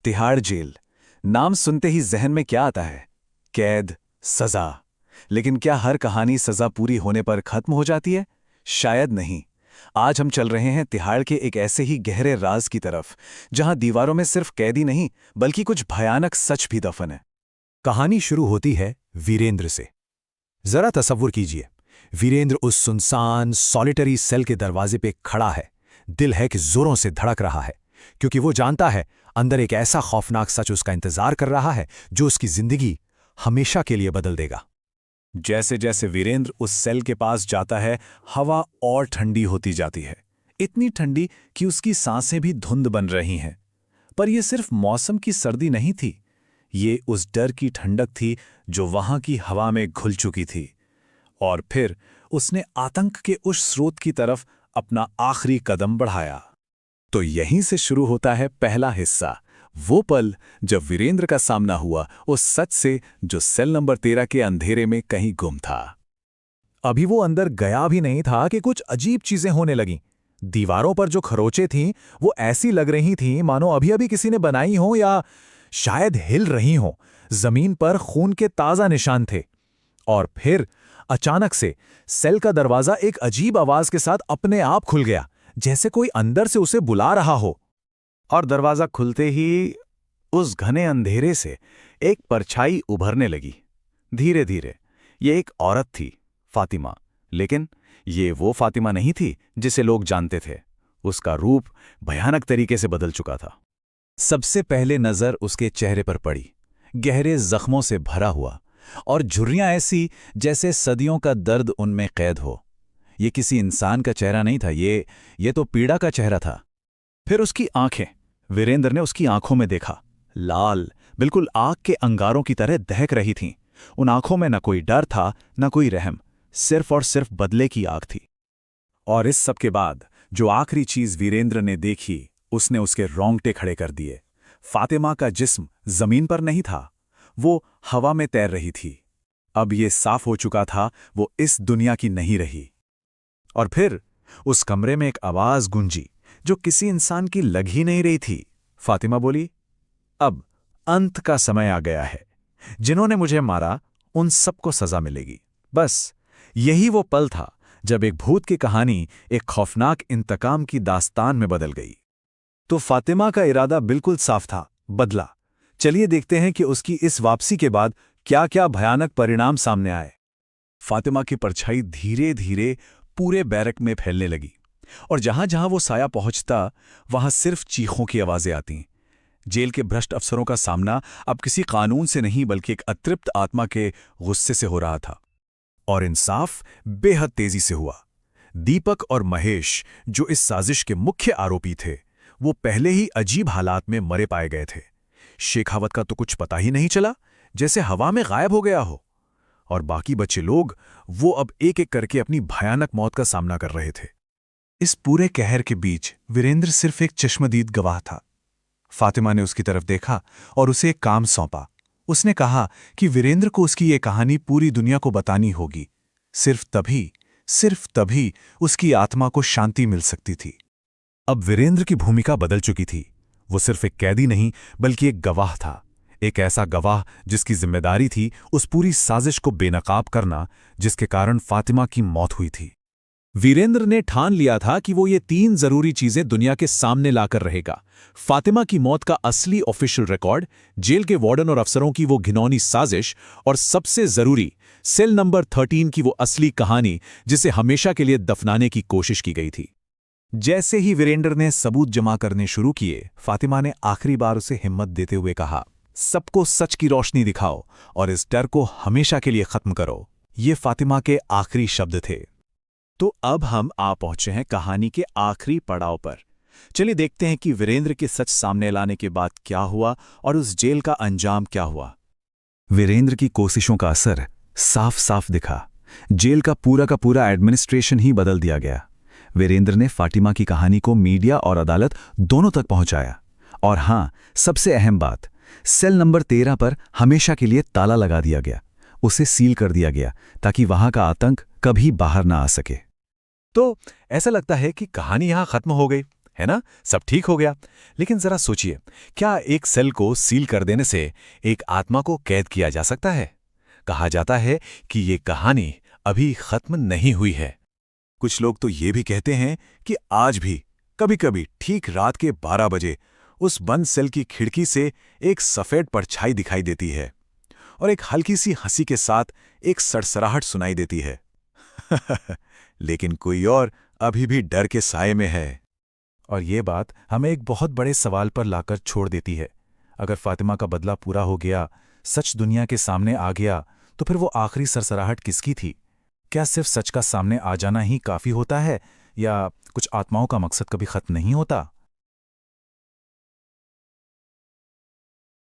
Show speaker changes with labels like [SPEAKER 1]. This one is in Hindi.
[SPEAKER 1] तिहाड़ जेल। नाम सुनते ही जहन में क्या आता है? कैद, सजा। लेकिन क्या हर कहानी सजा पूरी होने पर खत्म हो जाती है? शायद नहीं। आज हम चल रहे हैं तिहाड़ के एक ऐसे ही गहरे राज की तरफ, जहां दीवारों में सिर्फ कैदी नहीं बल्कि कुछ भयानक सच भी दफन है।
[SPEAKER 2] कहानी शुरू होती है वीरेंद्र से। जरा तसव्वुर कीजिए, वीरेंद्र उस सुनसान सॉलिटरी सेल के दरवाजे पे खड़ा है। दिल है कि जोरों से धड़क रहा है, क्योंकि वो जानता है अंदर एक ऐसा खौफनाक सच उसका इंतजार कर रहा है जो उसकी जिंदगी हमेशा के लिए बदल देगा।
[SPEAKER 1] जैसे जैसे वीरेंद्र उस सेल के पास जाता है, हवा और ठंडी होती जाती है। इतनी ठंडी कि उसकी सांसें भी धुंध बन रही हैं। पर यह सिर्फ मौसम की सर्दी नहीं थी, ये उस डर की ठंडक थी जो वहां की हवा में घुल चुकी थी। और फिर उसने आतंक के उस स्रोत की तरफ अपना आखिरी कदम बढ़ाया। तो यहीं से शुरू होता है पहला हिस्सा, वो पल जब वीरेंद्र का सामना हुआ उस सच से जो सेल नंबर 13 के अंधेरे में कहीं गुम था।
[SPEAKER 2] अभी वो अंदर गया भी नहीं था कि कुछ अजीब चीजें होने लगीं। दीवारों पर जो खरोंचें थीं वो ऐसी लग रही थीं मानो अभी अभी किसी ने बनाई हों, या शायद हिल रही हों। जमीन पर खून के ताजा निशान थे। और फिर अचानक से सेल का दरवाजा एक अजीब आवाज के साथ अपने आप खुल गया, जैसे कोई अंदर से उसे बुला रहा हो। और दरवाजा खुलते ही उस घने अंधेरे से एक परछाई उभरने लगी। धीरे धीरे ये एक औरत थी, फातिमा। लेकिन ये वो फातिमा नहीं थी जिसे लोग जानते थे। उसका रूप भयानक तरीके से बदल चुका था।
[SPEAKER 1] सबसे पहले नजर उसके चेहरे पर पड़ी, गहरे जख्मों से भरा हुआ, और झुर्रियां ऐसी जैसे सदियों का दर्द उनमें कैद हो। ये किसी इंसान का चेहरा नहीं था, ये तो पीड़ा का चेहरा था। फिर उसकी आंखें, वीरेंद्र ने उसकी आंखों में देखा। लाल, बिल्कुल आग के अंगारों की तरह दहक रही थीं। उन आंखों में न कोई डर था, न कोई रहम, सिर्फ और सिर्फ बदले की आग थी। और इस सब के बाद जो आखिरी चीज वीरेंद्र ने देखी, उसने उसके रोंगटे खड़े कर दिए। फातिमा का जिस्म जमीन पर नहीं था, वो हवा में तैर रही थी। अब ये साफ हो चुका था, वो इस दुनिया की नहीं रही। और फिर उस कमरे में एक आवाज गूंजी जो किसी इंसान की लग ही नहीं रही थी। फातिमा बोली, अब अंत का समय आ गया है। जिन्होंने मुझे मारा उन सबको सजा मिलेगी। बस यही वो पल था जब एक भूत की कहानी एक खौफनाक इंतकाम की दास्तान में बदल गई। तो फातिमा का इरादा बिल्कुल साफ था, बदला। चलिए देखते हैं कि उसकी इस वापसी के बाद क्या क्या भयानक परिणाम सामने आए। फातिमा की परछाई धीरे धीरे पूरे बैरक में फैलने लगी, और जहां जहां वो साया पहुंचता वहां सिर्फ चीखों की आवाजें आती। जेल के भ्रष्ट अफसरों का सामना अब किसी कानून से नहीं बल्कि एक अतृप्त आत्मा के गुस्से से हो रहा था। और इंसाफ बेहद तेजी से हुआ। दीपक और महेश, जो इस साजिश के मुख्य आरोपी थे, वो पहले ही अजीब हालात में मरे पाए गए थे। शेखावत का तो कुछ पता ही नहीं चला, जैसे हवा में गायब हो गया हो। और बाकी बचे लोग, वो अब एक एक करके अपनी भयानक मौत का सामना कर रहे थे। इस पूरे कहर के बीच वीरेंद्र सिर्फ एक चश्मदीद गवाह था। फातिमा ने उसकी तरफ देखा और उसे एक काम सौंपा। उसने कहा कि वीरेंद्र को उसकी ये कहानी पूरी दुनिया को बतानी होगी। सिर्फ तभी उसकी आत्मा को शांति मिल सकती थी। अब वीरेंद्र की भूमिका बदल चुकी थी। वो सिर्फ एक कैदी नहीं बल्कि एक गवाह था। एक ऐसा गवाह जिसकी जिम्मेदारी थी उस पूरी साजिश को बेनकाब करना जिसके कारण फातिमा की मौत हुई थी। वीरेंद्र ने ठान लिया था कि वो ये 3 जरूरी चीजें दुनिया के सामने लाकर रहेगा। फातिमा की मौत का असली ऑफिशियल रिकॉर्ड, जेल के वार्डन और अफसरों की वो घिनौनी साजिश, और सबसे जरूरी सेल नंबर 13 की वो असली कहानी जिसे हमेशा के लिए दफनाने की कोशिश की गई थी। जैसे ही वीरेंद्र ने सबूत जमा करने शुरू किए, फातिमा ने आखिरी बार उसे हिम्मत देते हुए कहा, सबको सच की रोशनी दिखाओ और इस डर को हमेशा के लिए खत्म करो। ये फातिमा के आखिरी शब्द थे। तो अब हम आ पहुंचे हैं कहानी के आखिरी पड़ाव पर। चलिए देखते हैं कि वीरेंद्र के सच सामने लाने के बाद क्या हुआ और उस जेल का अंजाम क्या हुआ। वीरेंद्र की कोशिशों का असर साफ साफ दिखा। जेल का पूरा एडमिनिस्ट्रेशन ही बदल दिया गया। वीरेंद्र ने फातिमा की कहानी को मीडिया और अदालत दोनों तक पहुंचाया। और हां, सबसे अहम बात, सेल नंबर 13 पर हमेशा के लिए ताला लगा दिया गया। उसे सील कर दिया गया ताकि वहां का आतंक कभी बाहर ना आ सके। तो ऐसा लगता है कि कहानी यहां खत्म हो गई,
[SPEAKER 2] है ना, सब ठीक हो गया। लेकिन जरा सोचिए, क्या एक सेल को सील कर देने से एक आत्मा को कैद किया जा सकता है? कहा जाता है कि ये कहानी अभी खत्म नहीं हुई है। कुछ लोग तो ये भी कहते हैं कि आज भी कभी-कभी ठीक रात के 12 बजे उस बंद सेल की खिड़की से एक सफेद परछाई दिखाई देती है और एक हल्की सी हंसी के साथ एक सड़सड़ाहट सुनाई देती है। लेकिन कोई और अभी भी डर के साए में है। और ये बात हमें एक बहुत बड़े सवाल पर लाकर छोड़ देती है। अगर फातिमा का बदला पूरा हो गया, सच दुनिया के सामने आ गया, तो फिर वो आखिरी सरसराहट किसकी थी? क्या सिर्फ सच का सामने आ जाना ही काफ़ी होता है, या कुछ आत्माओं का मकसद कभी खत्म नहीं होता?